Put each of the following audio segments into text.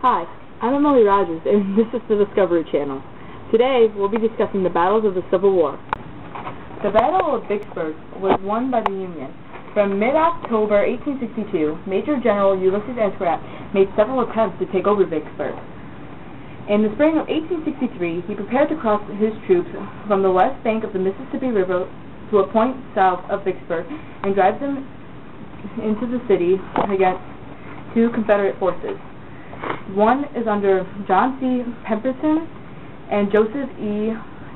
Hi, I'm Emily Rogers, and this is the Discovery Channel. Today, we'll be discussing the battles of the Civil War. The Battle of Vicksburg was won by the Union. From mid-October 1862, Major General Ulysses S. Grant made several attempts to take over Vicksburg. In the spring of 1863, he prepared to cross his troops from the west bank of the Mississippi River to a point south of Vicksburg and drive them into the city against two Confederate forces. One is under John C. Pemberton and Joseph E.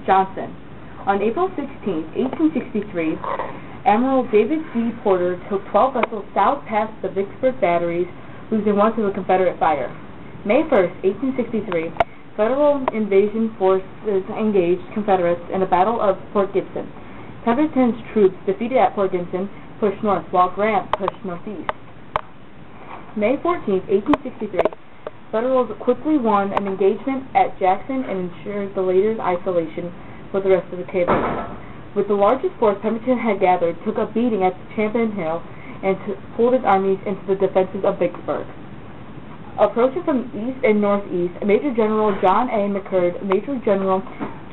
Johnston. On April 16, 1863, Admiral David C. Porter took 12 vessels south past the Vicksburg batteries, losing one to a Confederate fire. May 1, 1863, Federal invasion forces engaged Confederates in the Battle of Fort Gibson. Pemberton's troops, defeated at Fort Gibson, pushed north, while Grant pushed northeast. May 14, 1863, Federals quickly won an engagement at Jackson and ensured the latter's isolation with the rest of the cavalry. With the largest force Pemberton had gathered, took a beating at Champion Hill and pulled his armies into the defenses of Vicksburg. Approaching from east and northeast, Major General John A. McCurd, Major General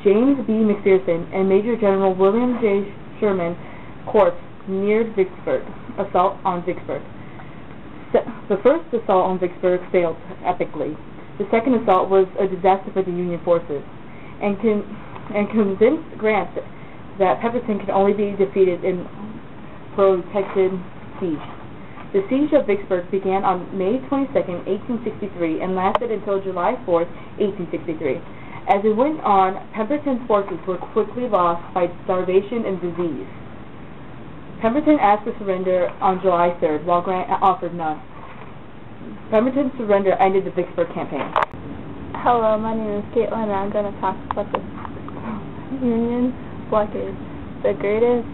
James B. McPherson, and Major General William J. Sherman corps neared Vicksburg. Assault on Vicksburg. The first assault on Vicksburg failed epically. The second assault was a disaster for the Union forces, and convinced Grant that Pemberton could only be defeated in protected siege. The siege of Vicksburg began on May 22, 1863, and lasted until July 4, 1863. As it went on, Pemberton's forces were quickly lost by starvation and disease. Pemberton asked for surrender on July 3rd, while Grant offered none. Pemberton's surrender ended the Vicksburg campaign. Hello, my name is Caitlin, and I'm going to talk about the Union blockade. The greatest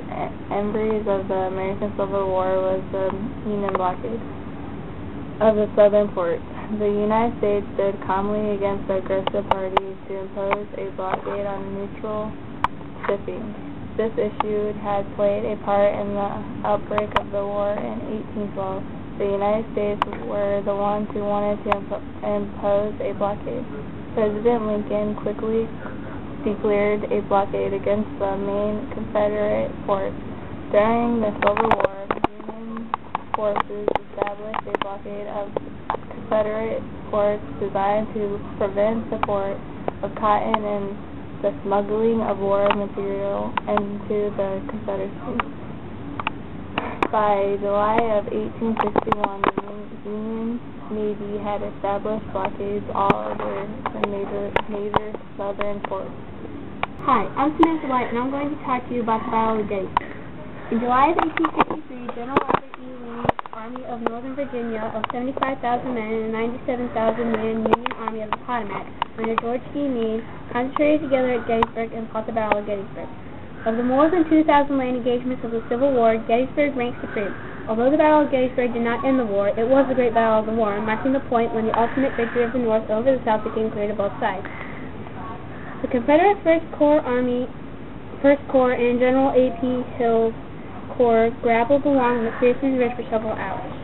embrace of the American Civil War was the Union blockade of the southern ports. The United States stood calmly against the aggressive parties to impose a blockade on neutral shipping. This issue had played a part in the outbreak of the war in 1812. The United States were the ones who wanted to impose a blockade. President Lincoln quickly declared a blockade against the main Confederate ports. During the Civil War, Union forces established a blockade of Confederate ports designed to prevent the port of cotton and the smuggling of war material into the Confederacy. By July of 1861, the Union Navy had established blockades all over the major southern ports. Hi, I'm Samantha White, and I'm going to talk to you about the Battle of Gettysburg. In July of 1863, General Robert E. Lee's Army of Northern Virginia of 75,000 men and a 97,000-man Union Army of the Potomac under George E. Meade concentrated together at Gettysburg and fought the Battle of Gettysburg. Of the more than 2,000 land engagements of the Civil War, Gettysburg ranks supreme. Although the Battle of Gettysburg did not end the war, it was the great battle of the war, marking the point when the ultimate victory of the North over the South became clear to both sides. The Confederate First Corps and General A.P. Hill's Corps grappled along McPherson's Ridge for several hours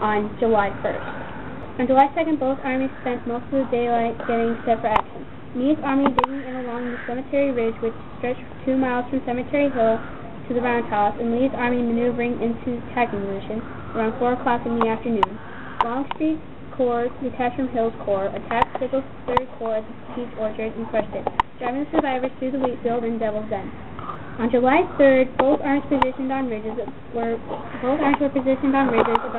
on July 1st. On July 2nd, both armies spent most of the daylight getting set for action. Meade's army digging in along the Cemetery Ridge, which stretched 2 miles from Cemetery Hill to the Roundhouse, and Lee's army maneuvering into attacking position around 4 o'clock in the afternoon. Longstreet's Corps, detached from Hill's Corps, attacked Sickles' 3rd Corps at the Peach Orchard and crushed it, driving the survivors through the wheat field and Devil's Den. On July 3rd, both armies were positioned on ridges about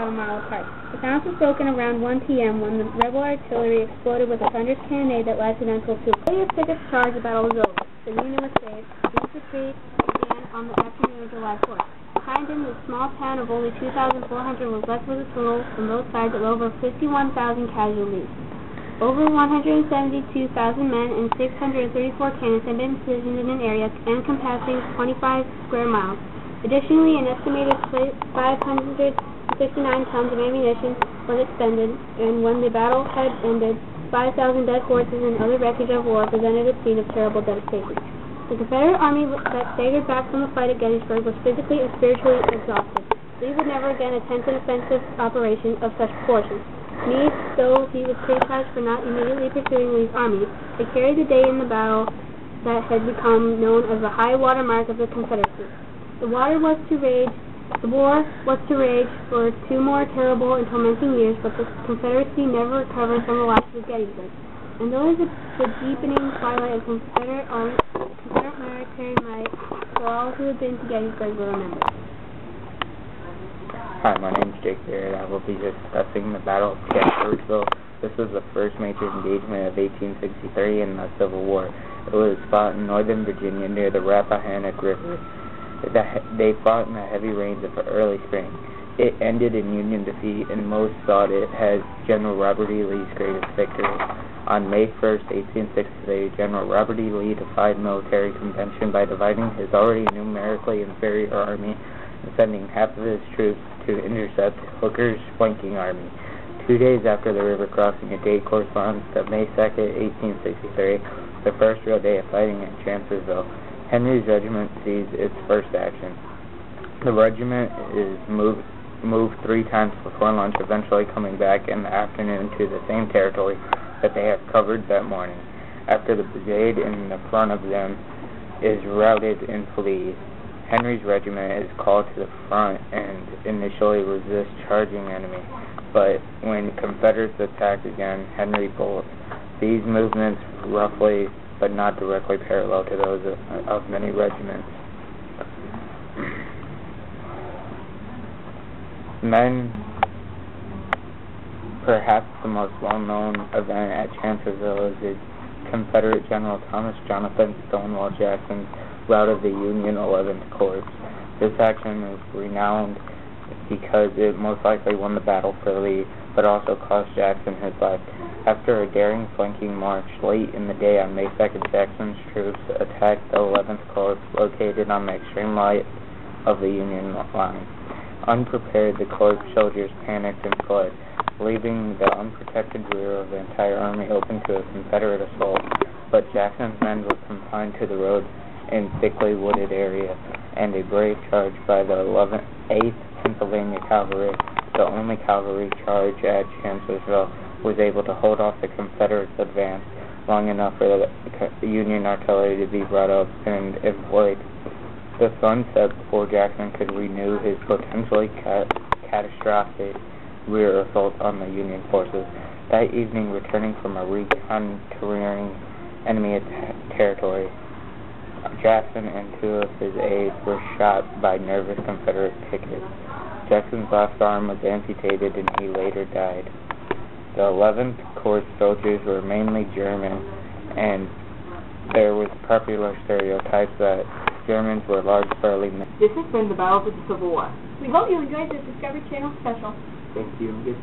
a mile apart. The silence was broken around 1 p.m. when the rebel artillery exploded with a thunderous cannonade that lasted until 2. After Pickett's charge, the battle was over. The Union was saved. Lee's retreat began on the afternoon of July 4th. Behind him, the small town of only 2,400 was left with a total from both sides of over 51,000 casualties. Over 172,000 men and 634 cannons had been positioned in an area encompassing 25 square miles. Additionally, an estimated 569 tons of ammunition was expended, and when the battle had ended, 5,000 dead horses and other wreckage of war presented a scene of terrible devastation. The Confederate army that staggered back from the fight at Gettysburg was physically and spiritually exhausted. Lee would never again attempt an offensive operation of such proportions. Though he was criticized for not immediately pursuing Lee's army, they carried the day in the battle that had become known as the high water mark of the Confederacy. The war was to rage for 2 more terrible and tormenting years, but the Confederacy never recovered from the loss of Gettysburg. And though the deepening twilight of Confederate military might, for all who had been to Gettysburg will remember. Hi, my name is Jake Barrett. I will be discussing the Battle of Gettysburg. This was the first major engagement of 1863 in the Civil War. It was fought in northern Virginia near the Rappahannock River. They fought in the heavy rains of early spring. It ended in Union defeat, and most thought it as General Robert E. Lee's greatest victory. On May 1st, 1863, General Robert E. Lee defied military convention by dividing his already numerically inferior army and sending half of his troops to intercept Hooker's flanking army. 2 days after the river crossing, a date corresponds to May 2nd, 1863, the first real day of fighting at Chancellorsville. Henry's regiment sees its first action. The regiment is moved 3 times before lunch, eventually coming back in the afternoon to the same territory that they had covered that morning. After the brigade in the front of them is routed and flees, Henry's regiment is called to the front and initially resists charging enemy, but when Confederates attack again, Henry bolts. These movements roughly but not directly parallel to those of many regiments. Perhaps the most well-known event at Chancellorsville is the Confederate General Thomas Jonathan Stonewall Jackson's rout of the Union 11th Corps. This action is renowned because it most likely won the battle for Lee, but also cost Jackson his life. After a daring flanking march late in the day on May 2nd, Jackson's troops attacked the 11th Corps located on the extreme right of the Union line. Unprepared, the Corps soldiers panicked and fled, leaving the unprotected rear of the entire army open to a Confederate assault. But Jackson's men were confined to the road in thickly wooded area, and a brave charge by the 8th Pennsylvania Cavalry, the only cavalry charge at Chancellorsville, was able to hold off the Confederates' advance long enough for the Union artillery to be brought up and employed. The sun set before Jackson could renew his potentially catastrophic rear assault on the Union forces. That evening, returning from a reconnoitering enemy territory, Jackson and 2 of his aides were shot by nervous Confederate pickets. Jackson's left arm was amputated and he later died. The 11th Corps soldiers were mainly German, and there was popular stereotypes that Germans were large, burly men. This has been the Battle of the Civil War. We hope you enjoyed this Discovery Channel special. Thank you.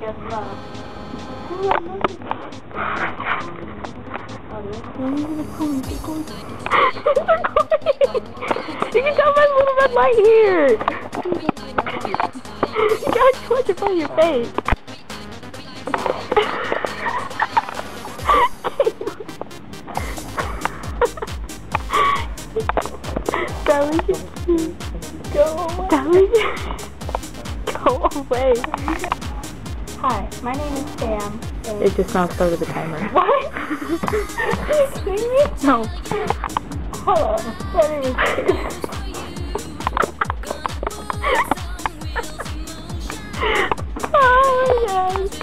Guess what? You can tell my little red light here. You got too much in front of your face. Sally, go away. Sally, go away. Hi, my name is Sam. It just now started the timer. What? Are you kidding me? No. Hello, my name is Sam. Oh my gosh.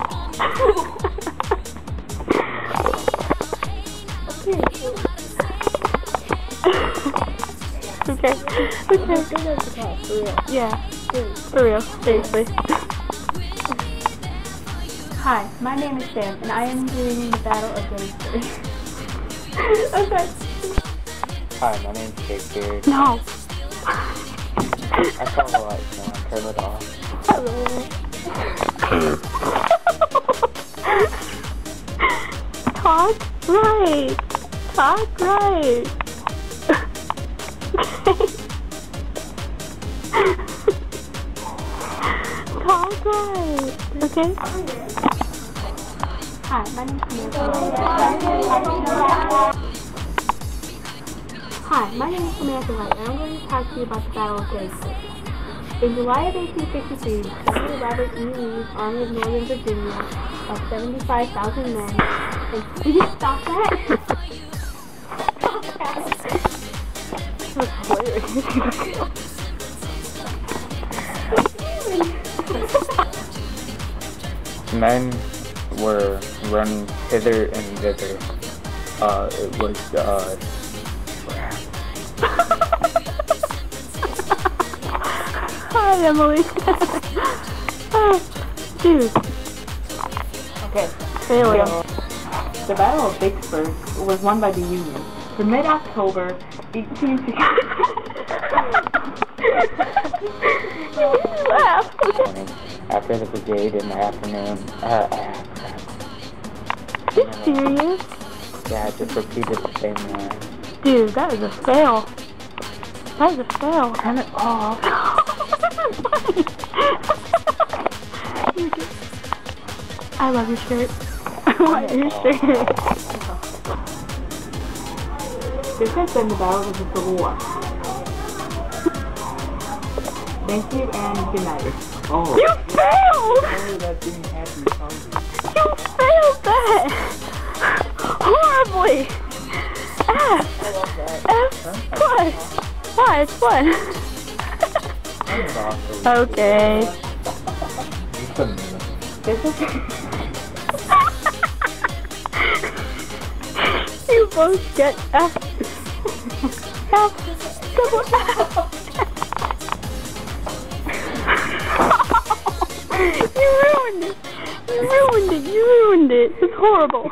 Okay. Yeah. For real. Seriously. Hi, my name is Sam, and I am doing the Battle of Gettysburg. Okay. Hi, my name's Shakespeare. No. I saw the light, so I turned it off. Hello. right. Talk right. Talk right. Okay? Hi, my name is Samantha. Hi, my name is Samantha White, and I'm going to talk to you about the Battle of Gettysburg. In July of 1863, General Robert E. Lee's Army of Northern Virginia of 75,000 men, and did you stop that? That's hilarious. Men were running hither and thither. It was, Hi, Emily. Oh, dude. Okay. Failure. So, the Battle of Vicksburg was won by the Union. From mid-October 1860. Laugh. after the brigade in the afternoon. You serious? Yeah, I just repeated the same line. Dude, that is a fail. That is a fail. Turn it off. I love your shirt. I want your shirt. This has been the Battle of the Civil War. Thank you and good night. Oh. You failed! Oh, that didn't happen. You failed that! Horribly! F! F plus! Why? It's fun. Okay. This is... You both get F. F. Double F. You ruined it. You ruined it. You ruined it. It's horrible.